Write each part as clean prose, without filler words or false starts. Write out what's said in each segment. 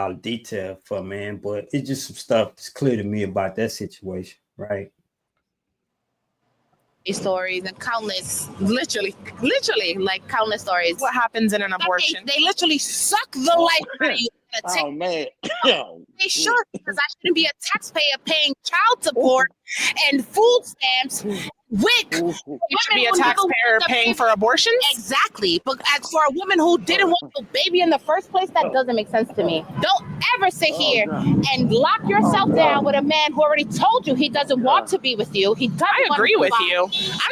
lot of detail for a man, but it's just some stuff that's clear to me about that situation, right? Stories and countless, literally, like countless stories. What happens in an abortion? They literally suck the life out of you. Oh man, They should, because I shouldn't be a taxpayer paying child support and food stamps. You should be a taxpayer paying for abortions? Exactly. But as for a woman who didn't want the baby in the first place, that doesn't make sense to me. Don't ever sit here and lock yourself down with a man who already told you he doesn't want to be with you. He doesn't. I agree with you.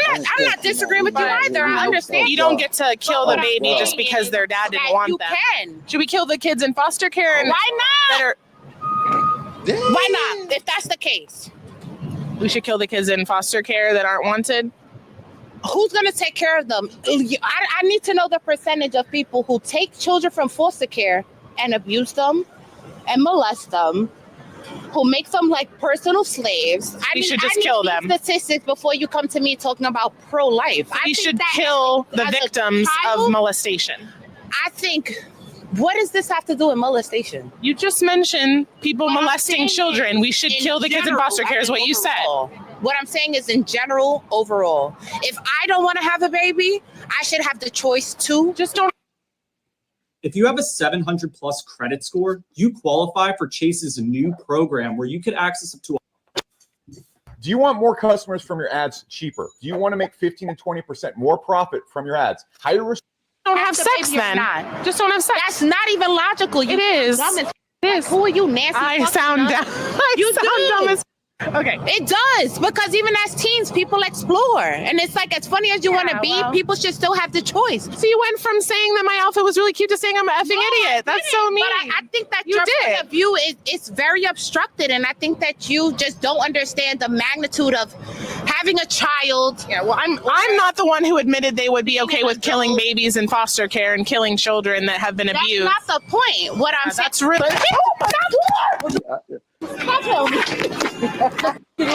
I'm not disagreeing with you either. I understand. You don't get to kill the baby just because their dad didn't want them. Can. Should we kill the kids in foster care? Why not? Why not? If that's the case. We should kill the kids in foster care that aren't wanted. Who's going to take care of them? I need to know the percentage of people who take children from foster care and abuse them and molest them, who make them like personal slaves. We should just kill them. Statistics before you come to me talking about pro-life. We should kill the victims of molestation. I think... What does this have to do with molestation? You just mentioned people molesting children. We should kill the kids in foster care is what you said. What I'm saying is in general, overall. If I don't want to have a baby, I should have the choice to. Just don't. If you have a 700 plus credit score, you qualify for Chase's new program where you could access up to. Do you want more customers from your ads cheaper? Do you want to make 15 to 20% more profit from your ads? Higher don't have sex then. Just don't have sex. That's not even logical. It is. It is. Who are you, Nancy? I sound dumb. You sound dumb as okay. It does, because even as teens, people explore. And it's like, as funny as you want to be, people should still have the choice. So you went from saying that my outfit was really cute to saying I'm an effing idiot. That's so mean. But I think that your point of view is very obstructed. And I think that you just don't understand the magnitude of having a child. Yeah, well, I'm not the one who admitted they would be okay with killing babies in foster care and killing children that have been abused. That's not the point. What I'm saying. That's really... What's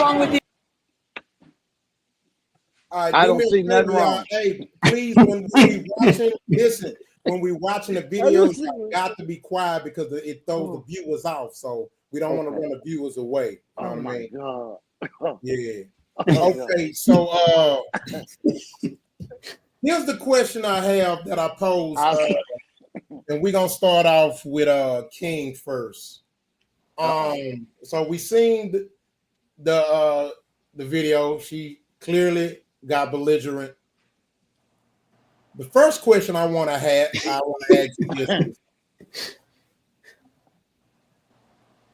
wrong with you? I don't see nothing wrong. Hey, please, when we watching, listen. When we watching the videos, you got to be quiet because it throws the viewers off. So we don't want to run the viewers away. You know what I mean? God. Yeah. Okay. So here's the question I have that I posed, and we're gonna start off with King first. So we seen the video. She clearly got belligerent. The first question I want to ask you is: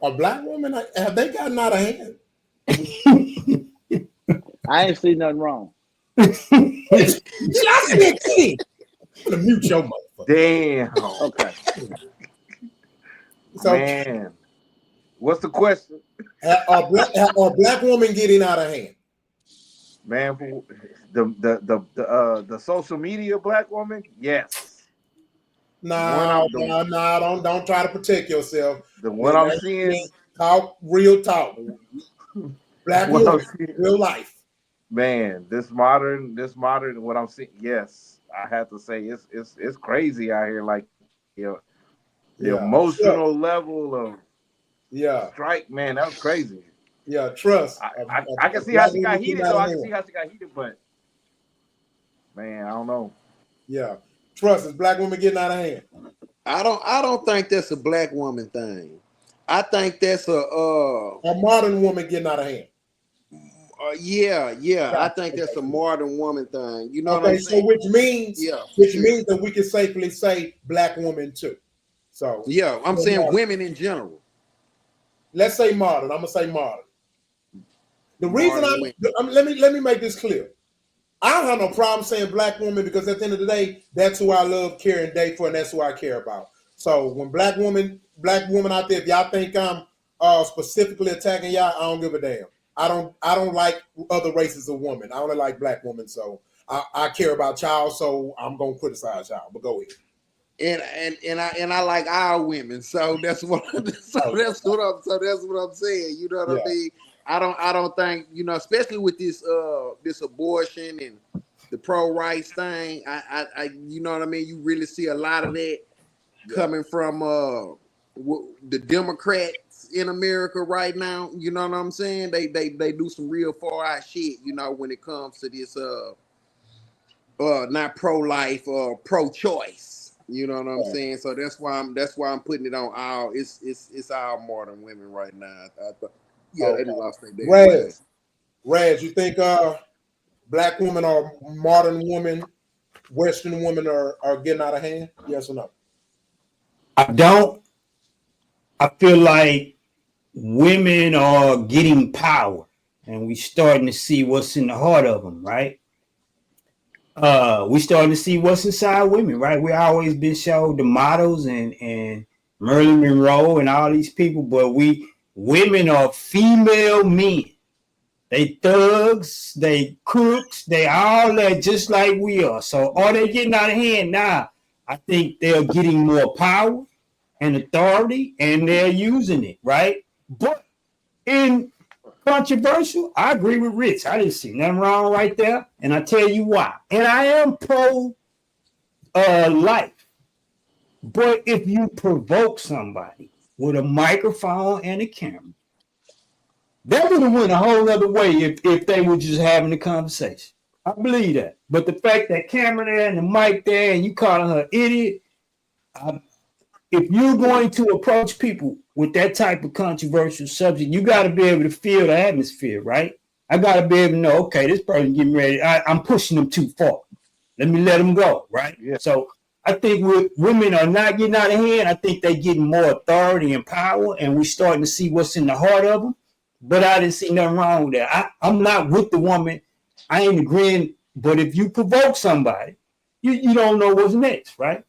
are black women, have they gotten out of hand? I ain't see nothing wrong. I said, King. I'm gonna mute your motherfucker. Damn. Okay. So, man, what's the question? Are black women getting out of hand? Man, the social media black woman, yes. No, don't try to protect yourself. The one I'm seeing, talk real talk. Black women, real life. Man, this modern, what I'm seeing, yes, I have to say it's crazy out here. Like, the emotional level of strike, man, that was crazy. Yeah, trust. I can see how she got heated, though. I can see how she got heated, but man, I don't know. Yeah, trust. Is black women getting out of hand? I don't think that's a black woman thing. I think that's a modern woman getting out of hand. Yeah. I think that's a modern woman thing. You know what I'm So saying? which means that we can safely say black women too. So I'm saying modern. Women in general. Let's say modern. I'm gonna say modern. The reason let me make this clear. I don't have no problem saying black woman because at the end of the day, that's who I love, care, and date for, and that's who I care about. So when black woman out there, if y'all think I'm specifically attacking y'all, I don't give a damn. I don't like other races of women. I only like black women. So I care about y'all. So I'm gonna criticize y'all. But go ahead. And I like our women. So that's what I'm saying. You know what I mean? I don't think, especially with this abortion and the pro rights thing. I you know what I mean. You really see a lot of that coming from the Democrats in America right now. You know what I'm saying? They do some real far out shit. You know, when it comes to this not pro-life or pro-choice. You know what I'm saying? So that's why I'm putting it on all. It's all modern women right now. They just lost their day. Raz, you think black women or modern women, Western women are getting out of hand? Yes or no? I don't. I feel like women are getting power, and we starting to see what's in the heart of them, right? We starting to see what's inside women, right? We always been showed the models and Marilyn Monroe and all these people, but women are female men. They thugs, they crooks, they all that just like we are. So are they getting out of hand? Nah, I think they're getting more power and authority, and they're using it, right? But in controversial, I agree with Rich. I didn't see nothing wrong right there, and I tell you why. And I am pro life, but if you provoke somebody with a microphone and a camera, that would have went a whole other way if they were just having a conversation. I believe that. But the fact that camera there and the mic there and you calling her idiot, if you're going to approach people with that type of controversial subject, you got to be able to feel the atmosphere, right? I got to be able to know, okay, this person getting ready. I'm pushing them too far. Let me let them go, right? Yeah. So I think women are not getting out of hand. I think they're getting more authority and power, and we're starting to see what's in the heart of them. But I didn't see nothing wrong with that. I'm not with the woman. I ain't agreeing. But if you provoke somebody, you don't know what's next, right?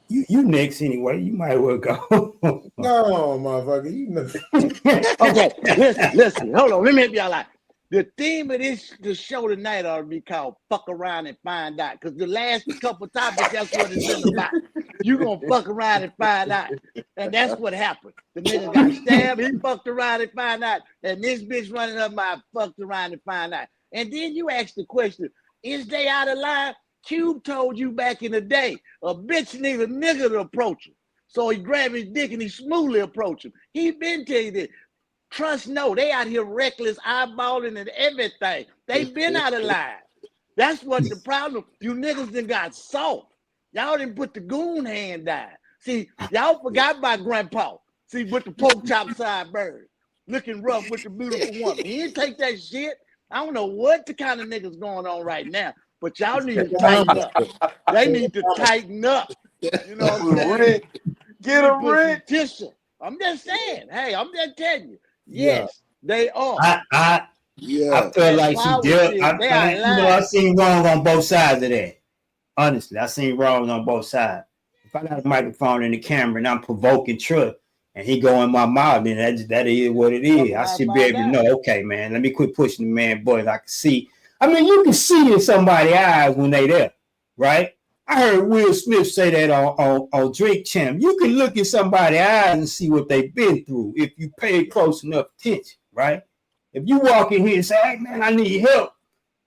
You next anyway. You might well go. No, motherfucker. You know. Okay, listen. Hold on. Let me help y'all out. The theme of the show tonight ought to be called "Fuck Around and Find Out," because the last couple topics, that's what it's been about. You gonna fuck around and find out, and that's what happened. The nigga got stabbed. He fucked around and find out, and this bitch running up my fucked around and find out. And then you ask the question: is they out of line? Cube told you back in the day, a bitch need a nigga to approach him. So he grabbed his dick and he smoothly approached him. He been tell you that. Trust no, they out here reckless, eyeballing and everything. They been out of line. That's what the problem. You niggas done got soft. Y'all didn't put the goon hand down. See, y'all forgot about Grandpa. See, with the pork chop sideburns, looking rough with the beautiful woman. He didn't take that shit. I don't know what the kind of niggas going on right now, but y'all need to tighten up. They need to tighten up. You know what I'm saying? Get him, Rick. I'm just saying. Hey, I'm just telling you. Yes, they are. I feel like she did. I seen wrong on both sides of that. Honestly, I seen wrong on both sides. If I got a microphone and the camera and I'm provoking Truck and he go in my mouth, then that is what it is. I should be able to know, okay, man, let me quit pushing the man buttons. I can see. I mean, you can see in somebody's eyes when they there, right? I heard Will Smith say that on Drink Champ. You can look in somebody's eyes and see what they've been through if you pay close enough attention, right? If you walk in here and say, hey, man, I need help,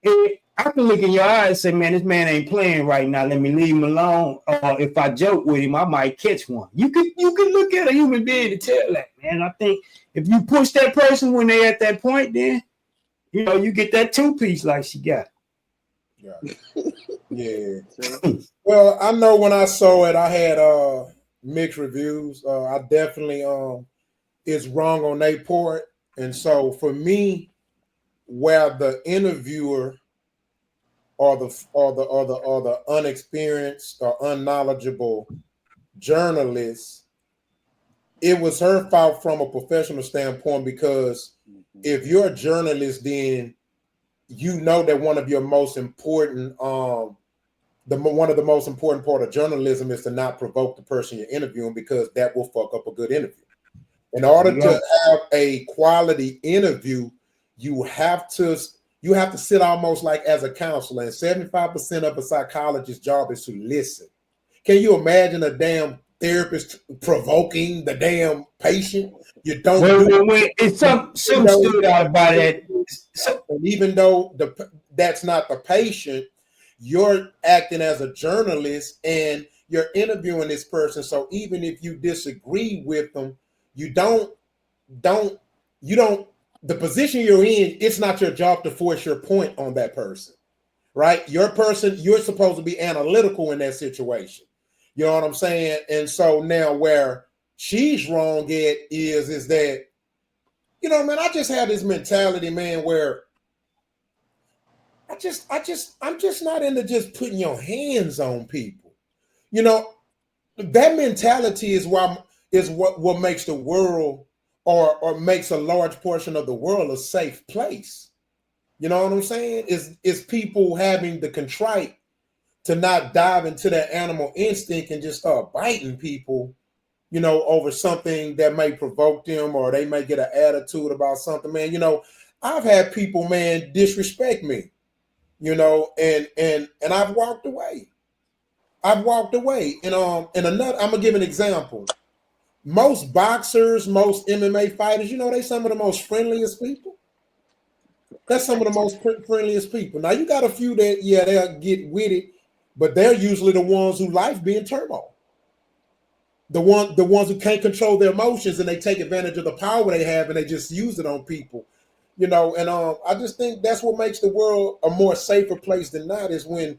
I can look in your eyes and say, man, this man ain't playing right now. Let me leave him alone. Or if I joke with him, I might catch one. You can look at a human being to tell that, man. I think if you push that person when they're at that point, then, you get that two-piece like she got. Yeah. Well, I know when I saw it, I had mixed reviews. I definitely it's wrong on their part. And so for me, where the interviewer or the unexperienced or unknowledgeable journalist, it was her fault from a professional standpoint, because if you're a journalist, then you know that one of your most important one of the most important part of journalism is to not provoke the person you're interviewing, because that will fuck up a good interview. In order to have a quality interview, you have to sit almost like as a counselor, and 75% of a psychologist's job is to listen. Can you imagine a damn therapist provoking the damn patient? You don't. It's some stood out about it. And even though that's not the patient, you're acting as a journalist, and you're interviewing this person. So even if you disagree with them, you don't the position you're in, it's not your job to force your point on that person, right? You're supposed to be analytical in that situation. You know what I'm saying? And so now where she's wrong at is that, you know, man, I just have this mentality, man, where I'm just not into just putting your hands on people. You know, that mentality is what makes the world or makes a large portion of the world a safe place. You know what I'm saying? Is people having the contrite to not dive into that animal instinct and just start biting people, you know, over something that may provoke them or they may get an attitude about something, man. You know, I've had people, man, disrespect me, you know, and I've walked away. And another, I'm gonna give an example. Most boxers, most MMA fighters, you know, they some of the most friendliest people. That's some of the most friendliest people. Now you got a few that, yeah, they'll get with it, but they're usually the ones who life be in turmoil. The ones who can't control their emotions and they take advantage of the power they have and they just use it on people, you know. And I just think that's what makes the world a more safer place than not, is when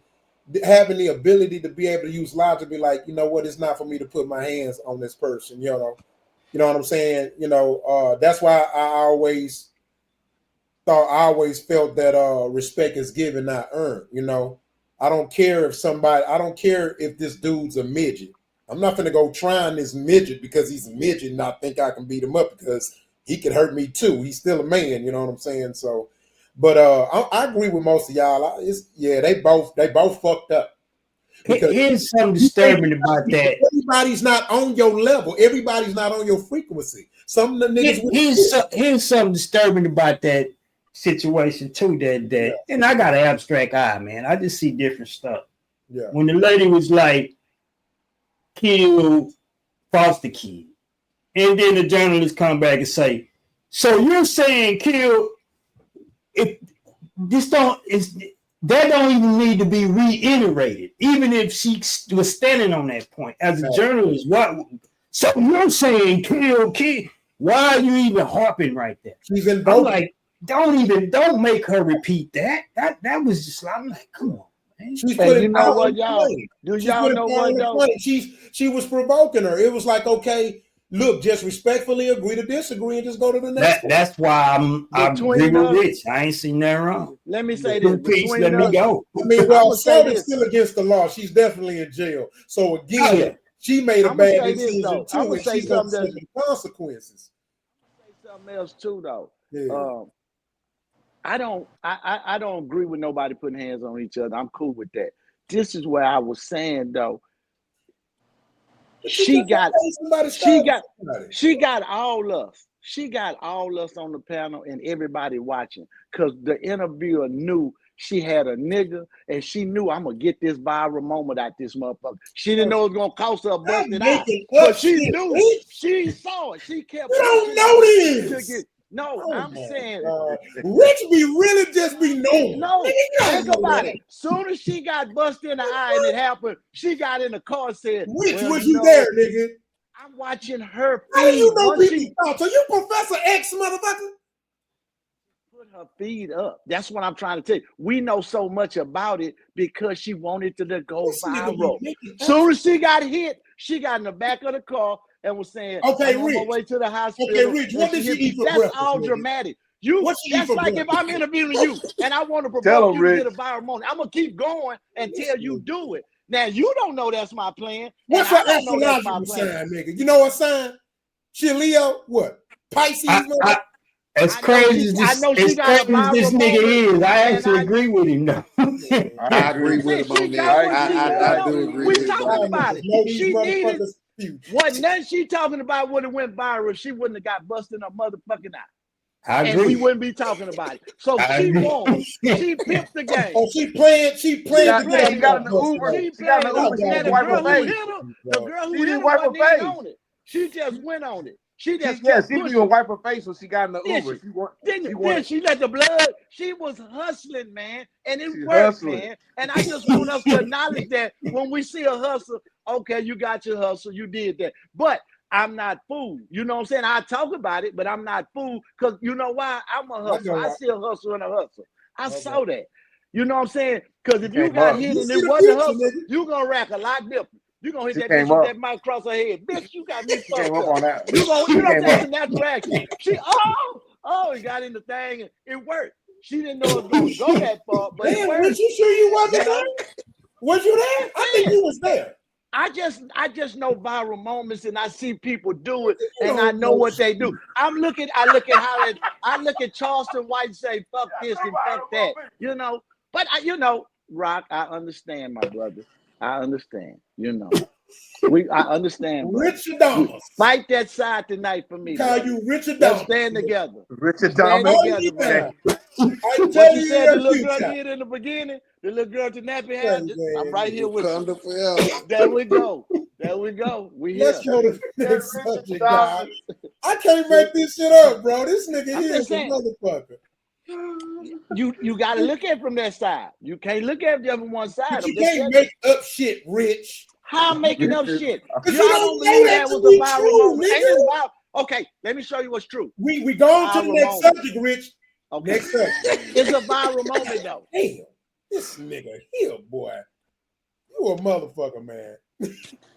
having the ability to be able to use logic, to be like, you know what, it's not for me to put my hands on this person, you know what I'm saying? You know, that's why I always felt that respect is given, not earned. You know, I don't care if this dude's a midget. I'm not gonna go trying this midget because he's a midget and I think I can beat him up, because he could hurt me too. He's still a man, you know what I'm saying? So, but I agree with most of y'all. They both fucked up. Here's something disturbing about that. Everybody's not on your level. Everybody's not on your frequency. Some of the niggas. Here's something disturbing about that situation too. And I got an abstract eye, man. I just see different stuff. Yeah. When the lady was like, kill foster kid, and then the journalist come back and say, so you're saying kill? That don't even need to be reiterated, even if she was standing on that point as a journalist. What? So you're saying kill kid? Why are you even harping right there? I'm like, don't make her repeat that. That was just, I'm like, come on. She's putting, you know what, y'all? Do y'all know what though? She was provoking her. It was like, okay, look, just respectfully agree to disagree and just go to the next. That's why I agree with Rich. I ain't seen nothing wrong. Let me say this. Let me go. I mean, well, Shorty's still against the law. She's definitely in jail. So again, she made a bad decision too, and she's going to see the consequences. I'm gonna say something else too, though. Yeah. I don't agree with nobody putting hands on each other. I'm cool with that. This is where I was saying though. She got all us. She got all us on the panel and everybody watching, because the interviewer knew she had a nigga and she knew, I'm gonna get this viral moment out this motherfucker. She didn't know it was gonna cost her a busted eye, but she knew. She saw it. She kept. You don't know this. No, I'm saying Rich be really just be knowing. No, think about it. Soon as she got busted in the eye and it happened, she got in the car and said, Rich, was you there, nigga? I'm watching her feed. How do you know people talk? So you Professor X, motherfucker? Put her feed up. That's what I'm trying to tell you. We know so much about it because she wanted to go viral. Soon as she got hit, she got in the back of the car and was saying, okay, I'm Rich, on my way to the hospital. Okay, Rich, what did she eat for breakfast? That's all dramatic. That's like if I'm interviewing you and I want to provoke you to get a viral moment. I'm gonna keep going until you do it. Now you don't know that's my plan. What's her astrological sign, nigga? You know what sign? She Leo, what? Pisces? As crazy as this nigga is, I actually agree with him though. I agree with him on that. I do agree with him. We talking about it. She needed what nothing she talking about would have went viral if she wouldn't have got busted in her motherfucking eye. I agree. And we wouldn't be talking about it. So she won. She picked the game. Oh, she played. She got in the Uber. She got in the Uber. The girl who hit her wasn't even on it. She just went on it. She just She didn't even wipe her face when she got in the Uber. She let the blood. She was hustling, man, and it She worked, hustling. man. And I just want us to acknowledge that when we see a hustle, okay, you got your hustle, you did that. But I'm not fooled. You know what I'm saying? I talk about it, but I'm not fooled because you know why? I'm a hustler. I see a hustle and a hustle. I saw that. You know what I'm saying? Because if you got hit and it wasn't a hustle, you're going to rack a lot different. You're going to hit that bitch with that mic across her head. Bitch, you got me fucked up. On that. You know what I'm saying? It's a natural action. She, it got in the thing and it worked. She didn't know it was going to go that far, but it worked. Was you sure you wasn't there? Was you there? I think you was there. I just know viral moments and I see people do it and I know what they do. I look at Charleston White say fuck this and fuck that, you know. But Rock, I understand, my brother. I understand, you know. I understand, brother. Richard Thomas. Fight that side tonight for me. Call you Richard Thomas. Let's stand together. Richard Stand Thomas. together, what you said the little girl did in the beginning, the little girl to nappy hair. I'm right here with you. There we go. There we go. Let's go to the next subject, guys. I can't make this shit up, bro. This nigga here is a motherfucker. You got to look at it from that side. You can't look at it from one side. But you can't make up shit, Rich. How I'm making up shit? You don't know that was a viral moment. Okay, let me show you what's true. We going to the next subject, Rich. Okay. Next subject. It's a viral moment, though. Damn, this nigga here, boy. You a motherfucker, man.